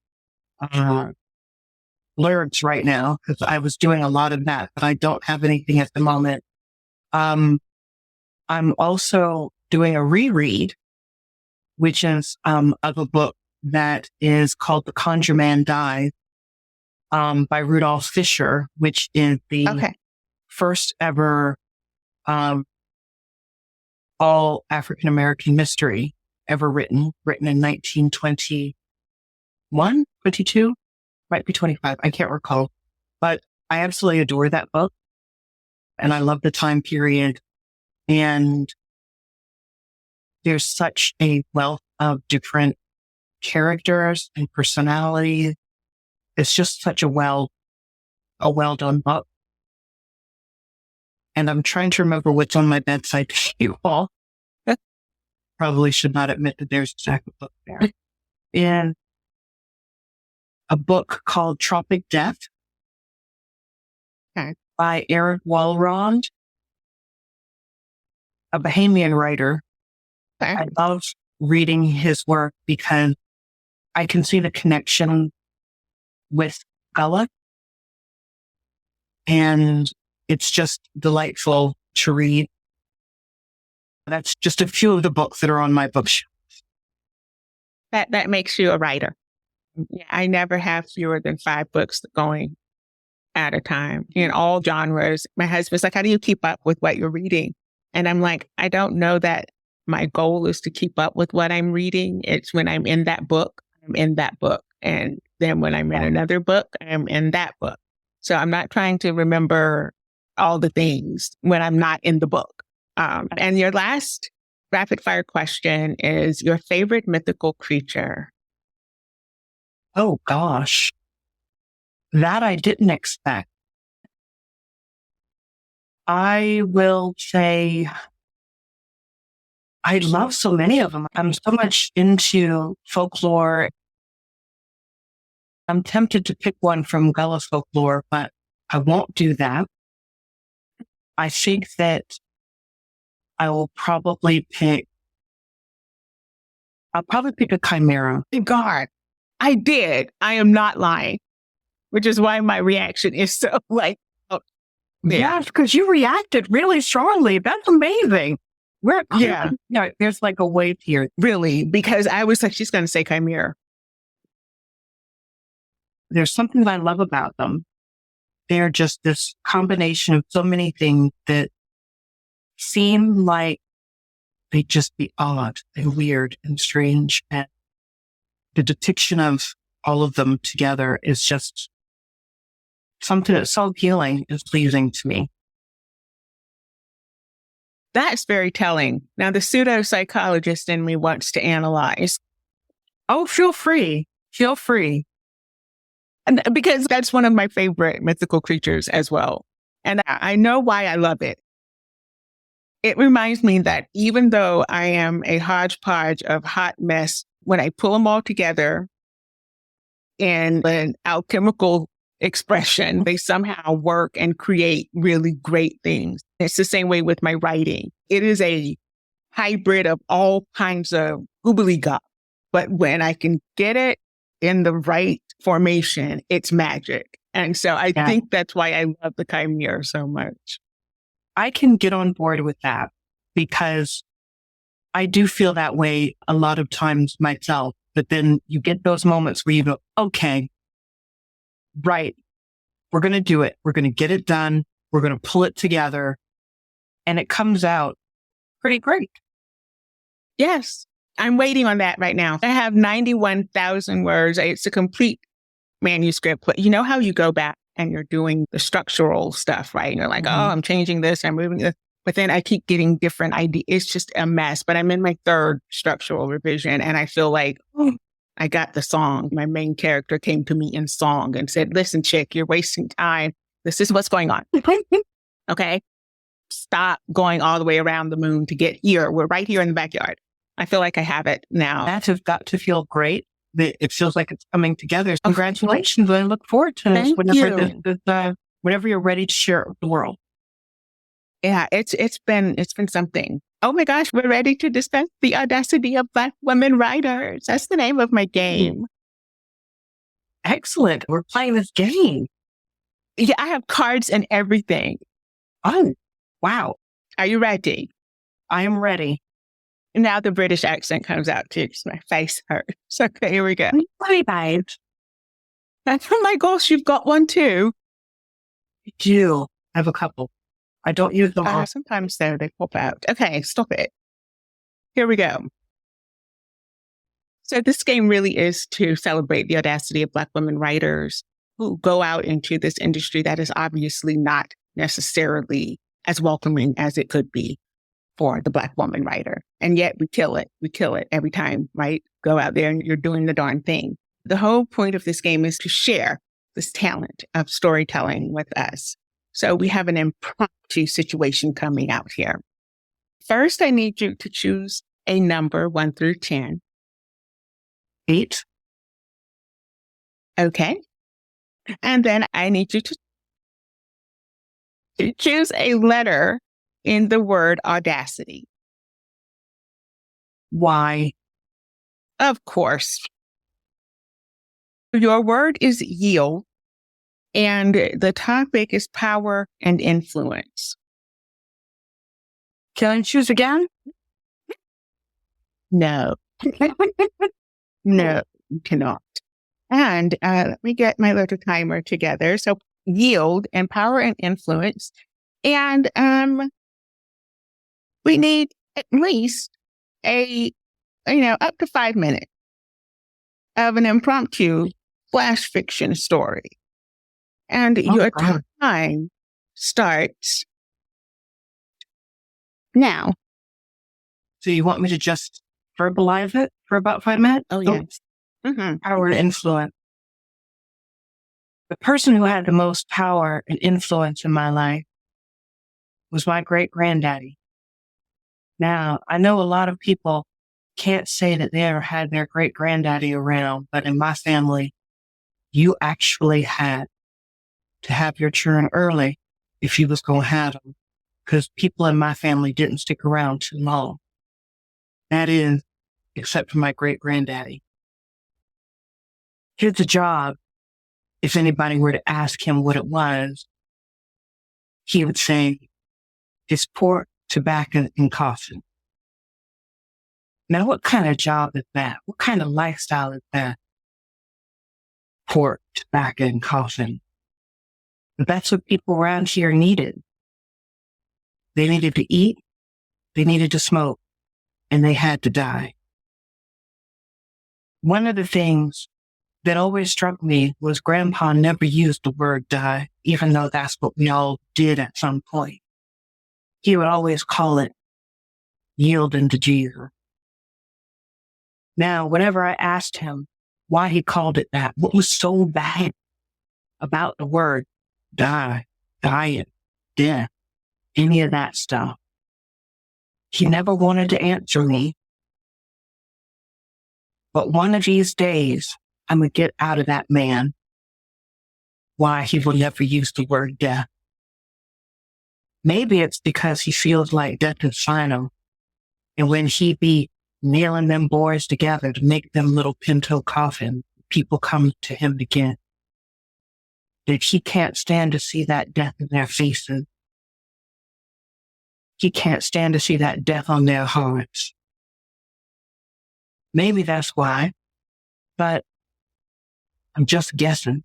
lyrics right now because I was doing a lot of that, but I don't have anything at the moment. I'm also doing a reread, which is of a book that is called The Conjure-Man Dies by Rudolph Fisher, which is the first ever all African-American mystery ever written in 1921, 22, might be 25. I can't recall, but I absolutely adore that book. And I love the time period. And there's such a wealth of different characters and personalities. It's just such a well done book. And I'm trying to remember what's on my bedside table. Probably should not admit that there's exactly a book there. And a book called Tropic Death by Eric Walrond, a Bahamian writer. I love reading his work because I can see the connection with Gullah. And it's just delightful to read. That's just a few of the books that are on my bookshelf. That makes you a writer. Yeah, I never have fewer than 5 books going at a time in all genres. My husband's like, how do you keep up with what you're reading? And I'm like, I don't know that my goal is to keep up with what I'm reading. It's when I'm in that book, I'm in that book. And then when I'm in another book, I'm in that book. So I'm not trying to remember all the things when I'm not in the book. And your last rapid fire question is your favorite mythical creature. Oh, gosh. That I didn't expect. I will say I love so many of them. I'm so much into folklore. I'm tempted to pick one from Gullah folklore, but I won't do that. I think that I'll probably pick a chimera. God, I did. I am not lying, which is why my reaction is so like, oh, yeah. Yes, because you reacted really strongly. That's amazing. There's like a wave here. Really, because I was like, she's going to say chimera. There's something that I love about them. They're just this combination of so many things that seem like they just be odd and weird and strange. And the depiction of all of them together is just something that's so appealing and pleasing to me. That's very telling. Now, the pseudo-psychologist in me wants to analyze. Oh, feel free. Feel free. And because that's one of my favorite mythical creatures as well. And I know why I love it. It reminds me that even though I am a hodgepodge of hot mess, when I pull them all together in an alchemical expression, they somehow work and create really great things. It's the same way with my writing. It is a hybrid of all kinds of gobbledygook. But when I can get it in the right formation, it's magic. And so I think that's why I love the chimera so much. I can get on board with that because I do feel that way a lot of times myself. But then you get those moments where you go, okay, right, we're going to do it. We're going to get it done. We're going to pull it together. And it comes out pretty great. Yes, I'm waiting on that right now. I have 91,000 words. It's a complete manuscript. But you know how you go back and you're doing the structural stuff, right? And you're like, oh, I'm changing this, I'm moving this. But then I keep getting different ideas. It's just a mess. But I'm in my 3rd structural revision and I feel like, oh, I got the song. My main character came to me in song and said, listen, chick, you're wasting time. This is what's going on. Okay? Stop going all the way around the moon to get here. We're right here in the backyard. I feel like I have it now. That has got to feel great. It feels like it's coming together. Congratulations. I look forward to this whenever you're ready to share it with the world. Yeah, it's been something. Oh my gosh, we're ready to discuss the audacity of Black women writers. That's the name of my game. Excellent. We're playing this game. Yeah, I have cards and everything. Oh, wow. Are you ready? I am ready. Now the British accent comes out too because my face hurts. Okay, here we go. Sorry, babe. Oh my gosh, you've got one too. I do. I have a couple. I don't use them all. Sometimes though, they pop out. Okay, stop it. Here we go. So this game really is to celebrate the audacity of Black women writers who go out into this industry that is obviously not necessarily as welcoming as it could be for the Black woman writer. And yet we kill it. We kill it every time, right? Go out there and you're doing the darn thing. The whole point of this game is to share this talent of storytelling with us. So we have an impromptu situation coming out here. First, I need you to choose a number 1 through 10. 8. Okay. And then I need you to choose a letter in the word audacity. Y. Of course. Your word is yield, and the topic is power and influence. Can I choose again? No, no, you cannot. And let me get my little timer together. So yield and power and influence. And we need at least up to 5 minutes of an impromptu flash fiction story. And your time starts now. So you want me to just verbalize it for about 5 minutes? Oh, yes. Power and influence. The person who had the most power and influence in my life was my great-granddaddy. Now, I know a lot of people can't say that they ever had their great-granddaddy around, but in my family, you actually had to have your turn early if you was going to have them, because people in my family didn't stick around too long. That is, except for my great-granddaddy. Here's a job. If anybody were to ask him what it was, he would say, it's pork, tobacco, and coffee. Now, what kind of job is that? What kind of lifestyle is that? Pork, tobacco, and coffee. But that's what people around here needed. They needed to eat, they needed to smoke, and they had to die. One of the things that always struck me was Grandpa never used the word die, even though that's what we all did at some point. He would always call it yielding to Jesus. Now, whenever I asked him why he called it that, what was so bad about the word die, diet, death, any of that stuff, he never wanted to answer me. But one of these days, I'm going to get out of that man why he will never use the word death. Maybe it's because he feels like death is final. And when he be nailing them boys together to make them little pinto coffin, people come to him again. That he can't stand to see that death in their faces. He can't stand to see that death on their hearts. Maybe that's why, but I'm just guessing,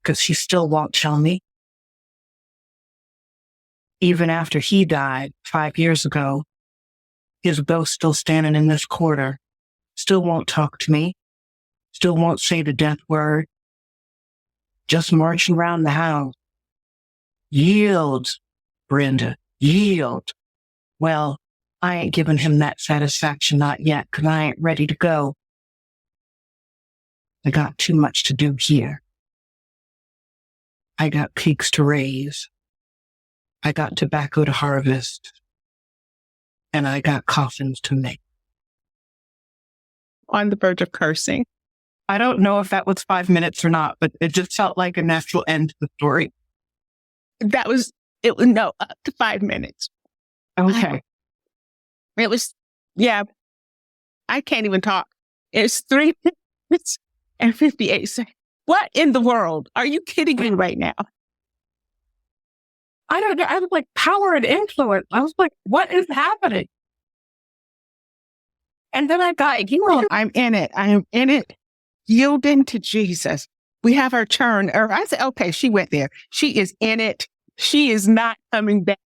because he still won't tell me. Even after he died 5 years ago, his ghost still standing in this corner, still won't talk to me, still won't say the death word, just marching around the house. Yield, Brenda, yield. Well, I ain't giving him that satisfaction, not yet, because I ain't ready to go. I got too much to do here. I got pigs to raise. I got tobacco to harvest. And I got coffins to make. On the verge of cursing. I don't know if that was 5 minutes or not, but it just felt like a natural end to the story. Up to 5 minutes. Okay. It was, I can't even talk. It's 3 minutes and 58 seconds. What in the world? Are you kidding me right now? I don't know. I was like, power and influence. I was like, what is happening? And then I got, I'm in it. I am in it. Yielding to Jesus. We have our turn. Or I said, okay, she went there. She is in it. She is not coming back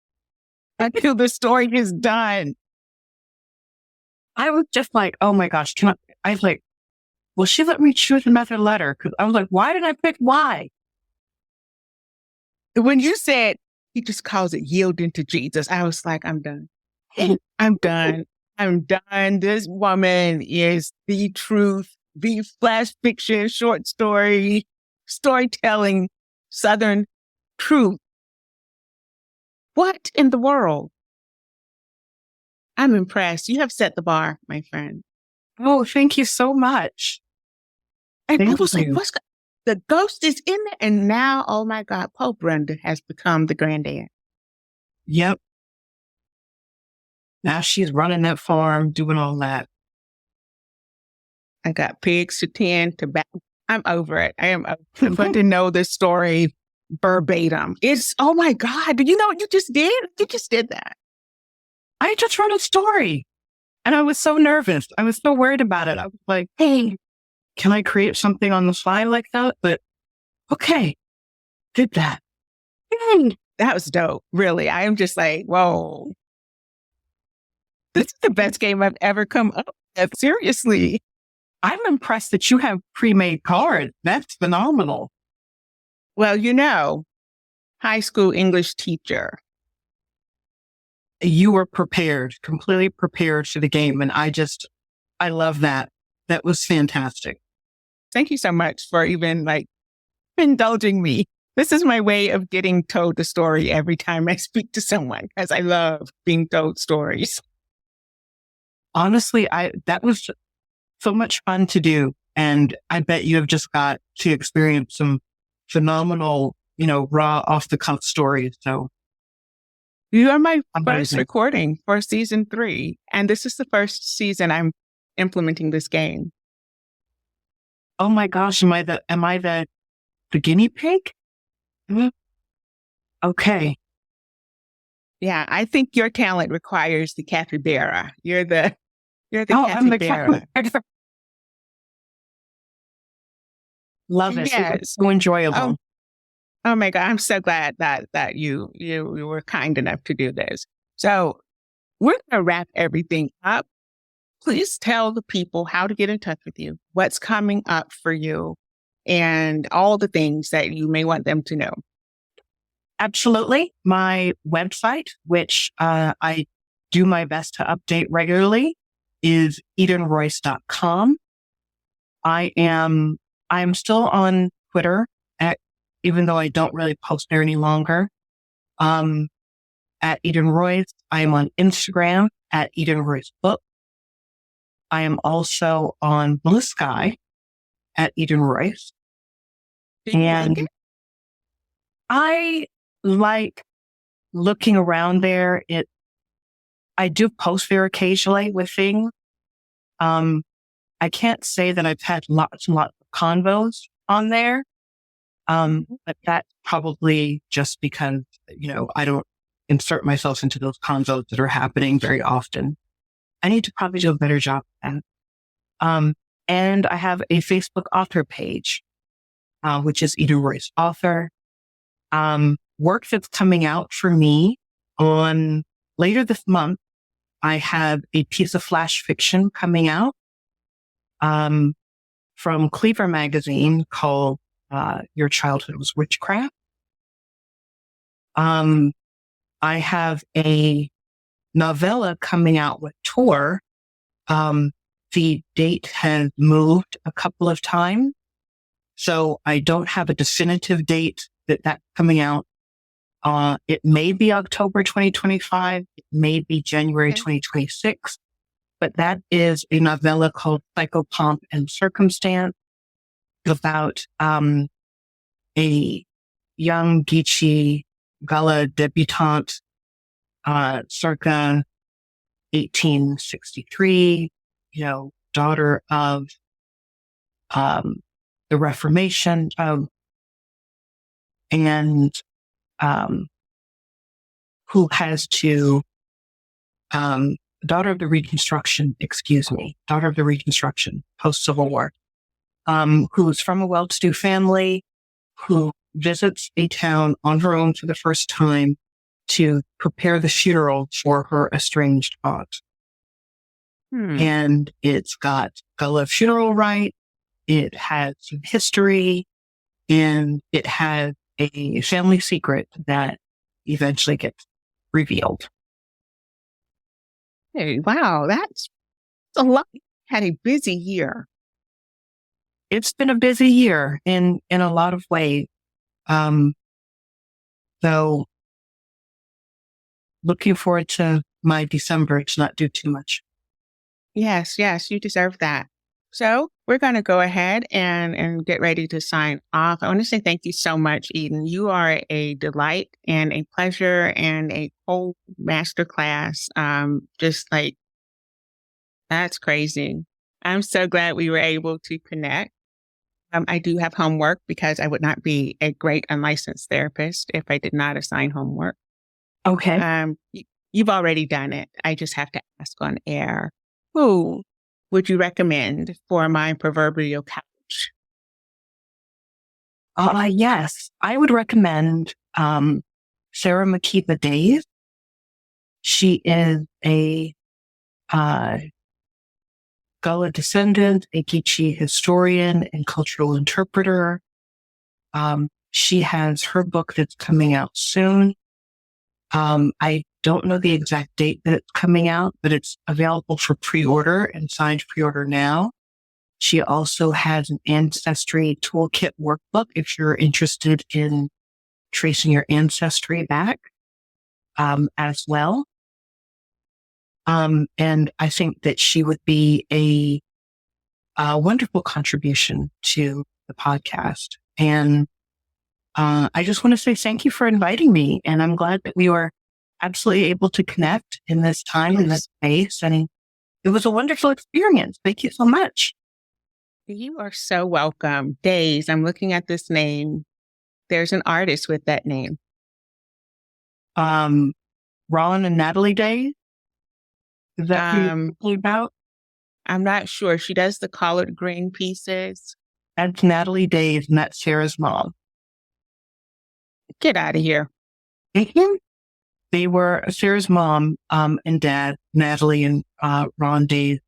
until the story is done. I was just like, oh my gosh. I was like, well, she let me choose another letter. Because I was like, why did I pick Y? When you said, he just calls it yielding to Jesus, I was like, I'm done. I'm done. I'm done. This woman is the truth, the flash fiction, short story, storytelling, Southern truth. What in the world? I'm impressed. You have set the bar, my friend. Oh, thank you so much. And I was like, the ghost is in there. And now, oh my God, Poe Brenda has become the granddad. Yep. Now she's running that farm, doing all that. I got pigs to tend to back. I'm over it. I am going to know this story verbatim. It's, oh my God, do you know what you just did? You just did that. I just wrote a story. And I was so nervous. I was so worried about it. I was like, hey, can I create something on the fly like that? But okay, did that. Yay. That was dope. Really. I am just like, whoa, this is the best game I've ever come up with. Seriously. I'm impressed that you have pre-made cards. That's phenomenal. Well, high school English teacher. You were prepared, completely prepared for the game. And I love that. That was fantastic. Thank you so much for even indulging me. This is my way of getting told the story every time I speak to someone, because I love being told stories. Honestly, that was so much fun to do. And I bet you have just got to experience some phenomenal, raw off the cuff stories. So You are my first amazing. recording for season 3. And this is the first season I'm implementing this game. Oh my gosh, am I the guinea pig? Okay. Yeah, I think your talent requires the capybara. You're the I'm the capybara. Love it. It was Yes. so enjoyable. Oh my God, I'm so glad that you were kind enough to do this. So we're gonna wrap everything up. Please tell the people how to get in touch with you, what's coming up for you, and all the things that you may want them to know. Absolutely. My website, which I do my best to update regularly, is edenroyce.com. I am still on Twitter, even though I don't really post there any longer. At Eden Royce. I am on Instagram at Eden Royce Book. I am also on Blue Sky at Eden Royce. And I like looking around there. I do post there occasionally with things. I can't say that I've had lots and lots of convos on there. But that's probably just because, I don't insert myself into those convos that are happening very often. I need to probably do a better job at that. And I have a Facebook author page, which is Eden Royce Author. Work that's coming out for me on later this month. I have a piece of flash fiction coming out, from Cleaver magazine called, Your Childhood Was Witchcraft. I have a novella coming out with Tor. The date has moved a couple of times, so I don't have a definitive date that's coming out. It may be October 2025. It may be January 2026, but that is a novella called Psychopomp and Circumstance about, a young Geechee Gullah debutante, circa 1863, daughter of, the Reformation, and, who has to, daughter of the Reconstruction, post-Civil War, who's from a well-to-do family, who visits a town on her own for the first time to prepare the funeral for her estranged aunt. And it's got Gullah funeral rite, it has some history, and it has a family secret that eventually gets revealed. Hey, wow, that's a lot. Had a busy year. It's been a busy year in a lot of ways. So looking forward to my December to not do too much. Yes, you deserve that. So we're going to go ahead and get ready to sign off. I want to say thank you so much, Eden. You are a delight and a pleasure and a whole masterclass. That's crazy. I'm so glad we were able to connect. I do have homework because I would not be a great unlicensed therapist if I did not assign homework. Okay. You've already done it. I just have to ask on air. Who would you recommend for my proverbial couch? Yes, I would recommend Sarah Makeba Days. She is a Gullah descendant, a Geechee historian and cultural interpreter. She has her book that's coming out soon. I don't know the exact date that it's coming out, but it's available for pre-order and signed pre-order now. She also has an ancestry toolkit workbook if you're interested in tracing your ancestry back as well. And I think that she would be a wonderful contribution to the podcast. And I just want to say thank you for inviting me. And I'm glad that we were absolutely able to connect in this time, in this space. And it was a wonderful experience. Thank you so much. You are so welcome. Days, I'm looking at this name. There's an artist with that name. Ron and Natalie Days? Is that who you're talking about? I'm not sure. She does the collard green pieces. That's Natalie Days, and that's Sarah's mom. Get out of here. Mm-hmm. They were Sarah's mom and dad, Natalie and Ron Days,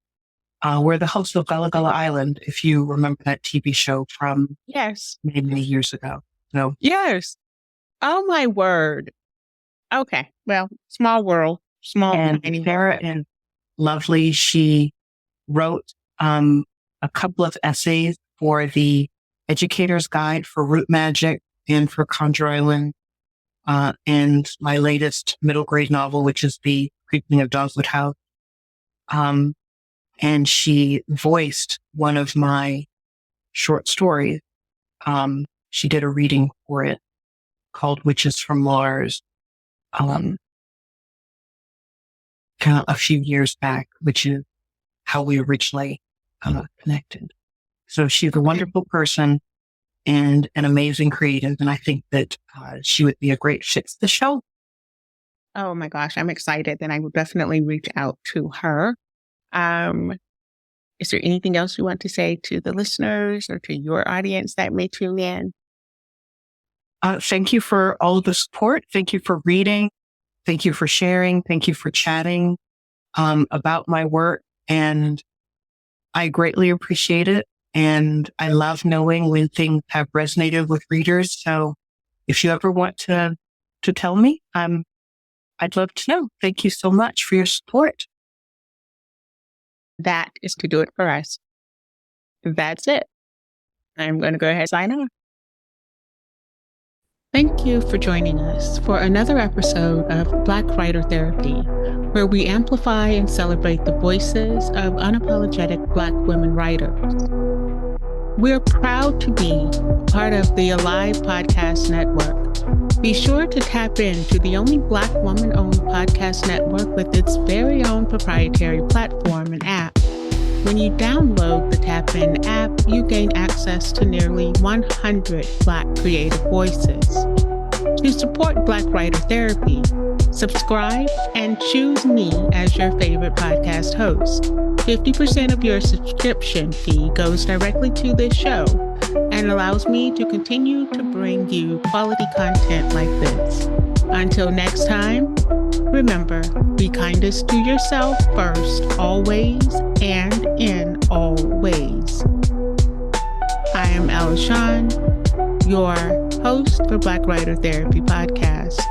were the hosts of Gullah Island, if you remember that TV show from many years ago. So yes. Oh my word. Okay. Well, small world, and tiny Sarah is lovely. She wrote a couple of essays for the Educator's Guide for Root Magic and for Conjure-Man, and my latest middle grade novel, which is The Creeping of Dogwood House. And she voiced one of my short stories. She did a reading for it called Witches from Mars, kind of a few years back, which is how we originally connected. So she's a wonderful person and an amazing creative. And I think that she would be a great fit for the show. Oh my gosh, I'm excited. Then I will definitely reach out to her. Is there anything else you want to say to the listeners or to your audience that may tune in? Thank you for all of the support. Thank you for reading. Thank you for sharing. Thank you for chatting about my work. And I greatly appreciate it. And I love knowing when things have resonated with readers. So if you ever want to tell me, I'd love to know. Thank you so much for your support. That is to do it for us. That's it. I'm going to go ahead and sign off. Thank you for joining us for another episode of Black Writer Therapy, where we amplify and celebrate the voices of unapologetic Black women writers. We're proud to be part of the Alive Podcast Network. Be sure to tap into the only Black woman-owned podcast network with its very own proprietary platform and app. When you download the Tap In app, you gain access to nearly 100 Black creative voices. To support Black Writer Therapy, subscribe and choose me as your favorite podcast host. 50% of your subscription fee goes directly to this show and allows me to continue to bring you quality content like this. Until next time, remember, be kindest to yourself first, always, and in all ways. I am Ella Shawn, your host for Black Writer Therapy Podcast.